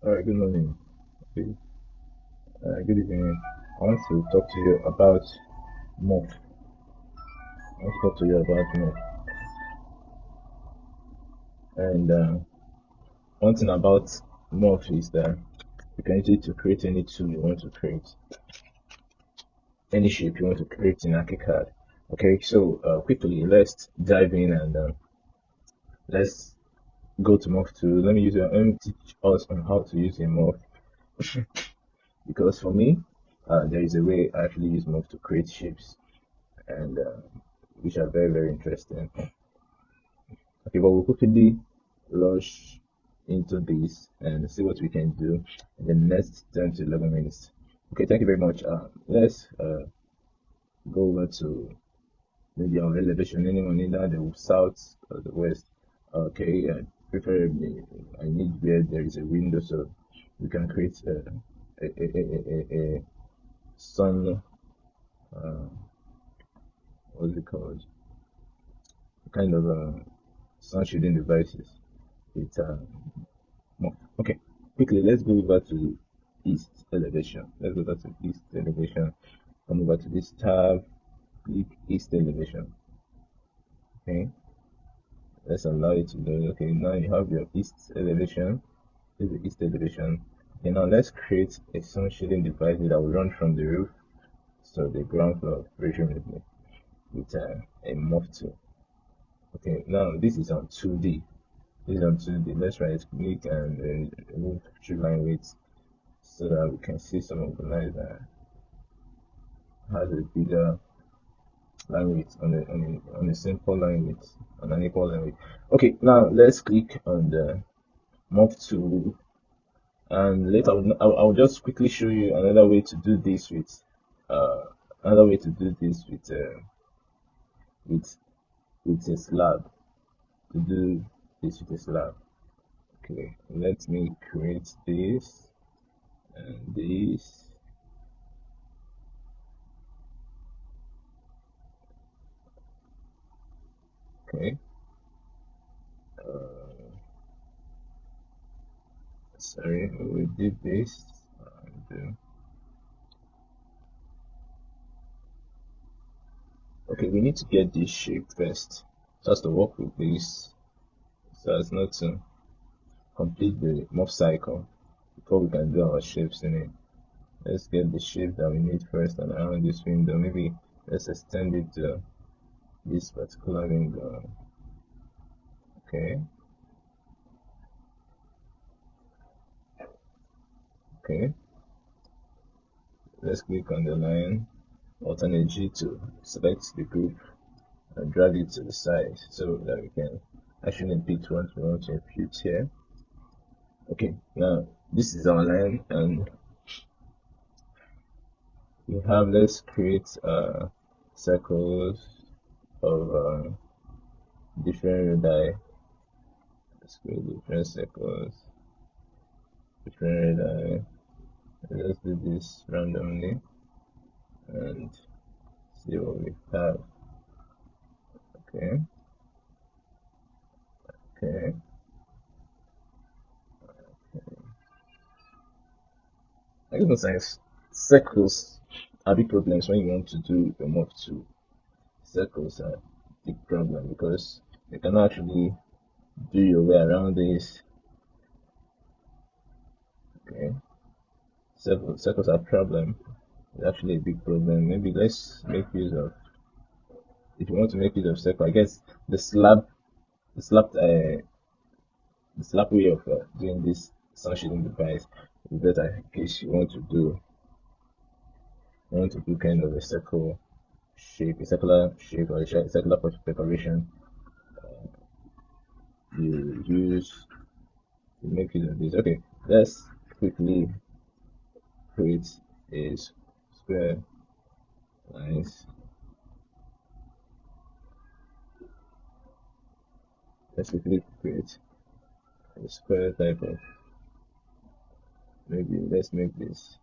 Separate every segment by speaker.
Speaker 1: All right, good morning. Good, good evening. I want to talk to you about morph. I want to talk to you about morph. And one thing about morph is that you can use it to create any tool you want to create, any shape you want to create in archicad. Okay, so quickly, let's dive in and let's go to morph tool. Let me teach us on how to use a morph because for me, there is a way I actually use morph to create shapes and which are very interesting. Okay, but we'll quickly rush into this and see what we can do in the next 10 to 11 minutes. Okay, thank you very much. Let's go over to maybe our elevation, anyone either the south or the west. Okay, preferably I need where there is a window so we can create a sun, uh, what's it called? Kind of sun shading devices. It's Okay, quickly, let's go over to east elevation. Let's go over to east elevation. Come over to this tab, click east elevation. Okay, let's allow it to go. Okay, now you have your east elevation. This is the east elevation. Okay, now let's create a sun shading device that will run from the roof, so the ground floor presumably with a morph tool. Okay, now this is on 2D. This is on 2D. Let's right click and remove true line width so that we can see some of the lines that has a bigger line width on a simple line width, on an equal line width. Okay, now let's click on the morph tool, and later I'll just quickly show you another way to do this with uh another way to do this with with a slab, to do this with a slab. Okay, let me create this and this. Okay, sorry, we did this. And, okay, we need to get this shape first, just to work with this, so as not to complete the morph cycle before we can do our shapes in it. Let's get the shape that we need first, and around this window, maybe let's extend it to this particular window. Okay, okay. Let's click on the line, alternate G to select the group and drag it to the side so that we can actually impute what we want to impute here. Okay, now this is our line, and we have, let's create circles of different radii. Let's create different circles, different radii. Let's do this randomly and see what we have. Okay, okay. I guess sometimes circles are big problems when you want to do a morph to. Circles are a big problem because you can actually do your way around this. Okay, circles are a problem. It's actually a big problem. Maybe let's make use of, if you want to make use of circle, I guess the slab, the slab, the slab way of doing this sun shading device is better in case you want to do kind of a circle shape, a circular shape or a circular preparation. You use to make use of this. Okay, let's quickly create a square lines. Let's quickly create a square type of, maybe let's make this.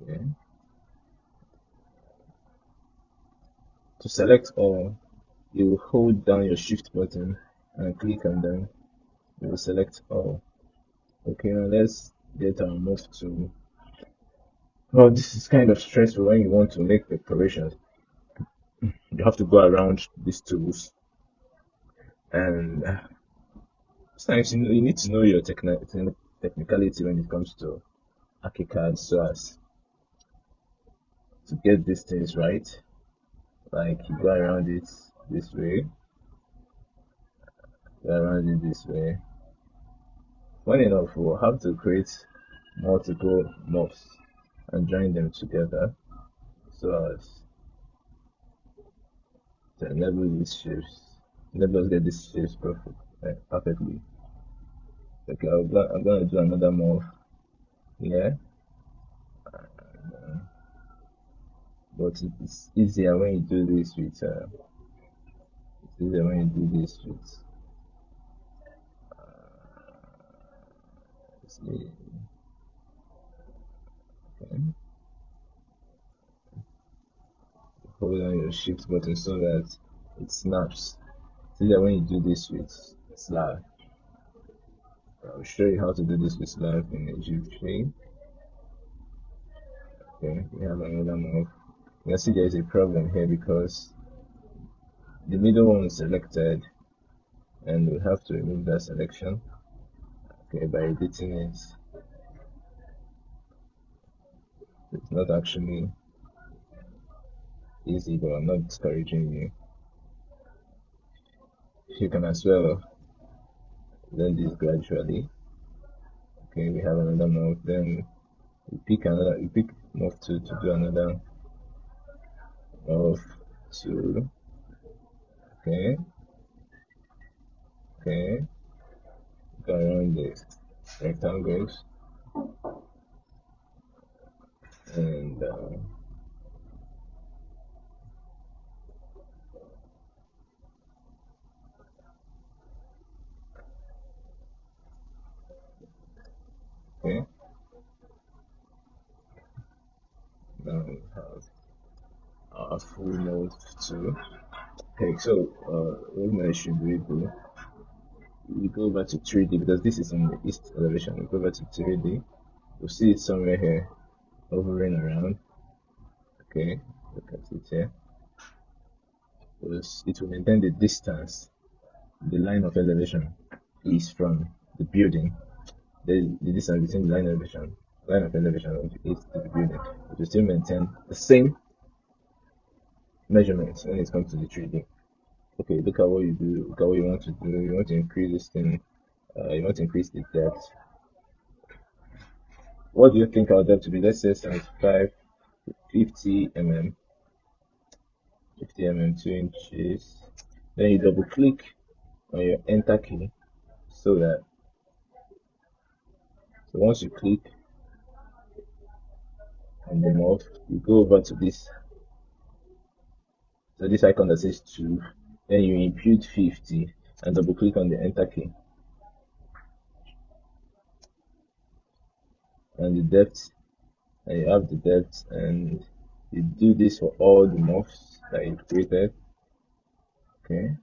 Speaker 1: Okay. To select all, you hold down your shift button and click, and then we will select all. Okay, now let's get our move to. Well, this is kind of stressful when you want to make preparations. You have to go around these tools, and sometimes you need to know your technicality when it comes to archicad, so as to get these things right. Like you go around it this way, go around it this way. Funny enough, we'll have to create multiple morphs and join them together so as to enable these shapes. Let us get these shapes perfectly. Okay, I'm gonna do another morph here, but it's easier when you do this with. It's easier when you do this with. See, okay. Hold on your shift button so that it snaps. It's easier when you do this with slab. I'll show you how to do this with slab in Egypt. Okay, we have another morph. You can see there is a problem here because the middle one is selected and we have to remove that selection, okay, by editing it. It's not actually easy, but I'm not discouraging you. You can as well learn this gradually. Okay, we have another morph, then we pick morph 2 to do another morph 2. Okay, okay, go around the rectangles, and okay, now we have our full morph 2. Okay, so what should we do? We go over to 3D because this is in the east elevation. We go over to 3D. We'll see it somewhere here, hovering around. Okay, look at it here. It will maintain the distance. The line of elevation is from the building. The distance between the line of elevation of the east to the building. It will still maintain the same measurements when it comes to the 3D. Okay, look at what you do. Look at what you want to do. You want to increase this thing. You want to increase the depth. What do you think our depth to be? Let's say 75, 50 mm, 50 mm, 2 inches. Then you double click on your enter key so once you click on the morph, you go over to this icon that says 2, then you impute 50 and double click on the enter key, and the depth, and you have the depth, and you do this for all the morphs that you created. Okay,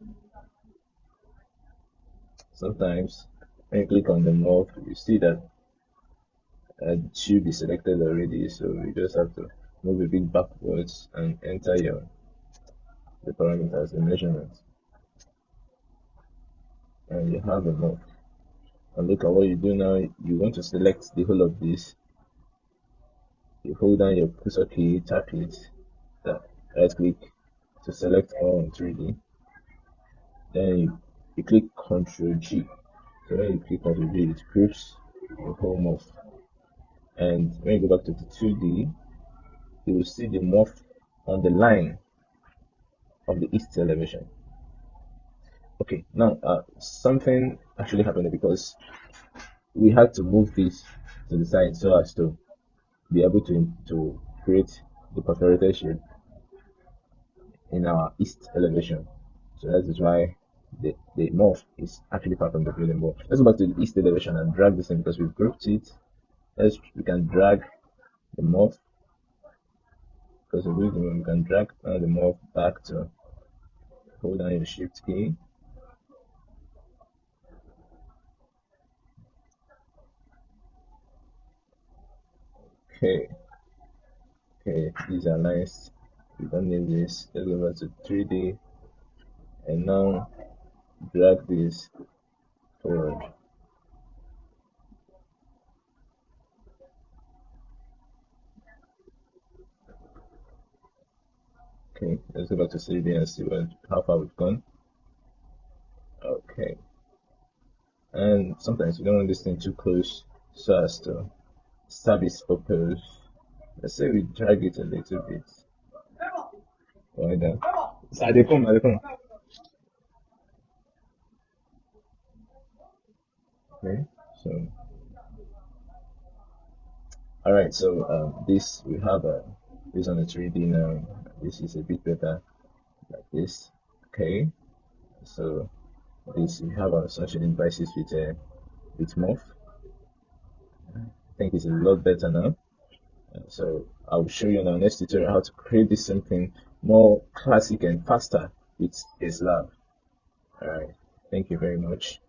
Speaker 1: sometimes when you click on the morph, you see that it should be selected already, so you just have to move a bit backwards and enter the parameters, the measurements, and you have a morph. And look at what you do now. You want to select the whole of this. You hold down your cursor key, tap it, right click to select all in 3D. Then you click Ctrl G. So when you click Ctrl G, it groups the whole morph. And when you go back to the 2D, you will see the morph on the line of the east elevation. Okay, now something actually happened because we had to move this to the side so as to be able to create the perforated shape in our east elevation. So that is why the morph is actually far from the building. But let's go back to the east elevation and drag this in because we've grouped it. We can drag the morph because we can drag the morph back to hold down your shift key. Okay, okay, these are nice. We don't need this. Let's go back to 3D and now drag this forward. Okay, let's go back to 3D and see how far we've gone. Okay, and sometimes we don't want this thing too close so as to serve its purpose. Let's say we drag it a little bit. Like that. So, they come, they come. Okay, so all right, so this we have this on the 3D now. This is a bit better like this. Okay, so this we have our social devices with morph. I think it's a lot better now. So I'll show you in our next tutorial how to create this something more classic and faster with a slab. All right, thank you very much.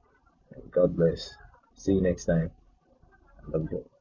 Speaker 1: God bless. See you next time. Love you.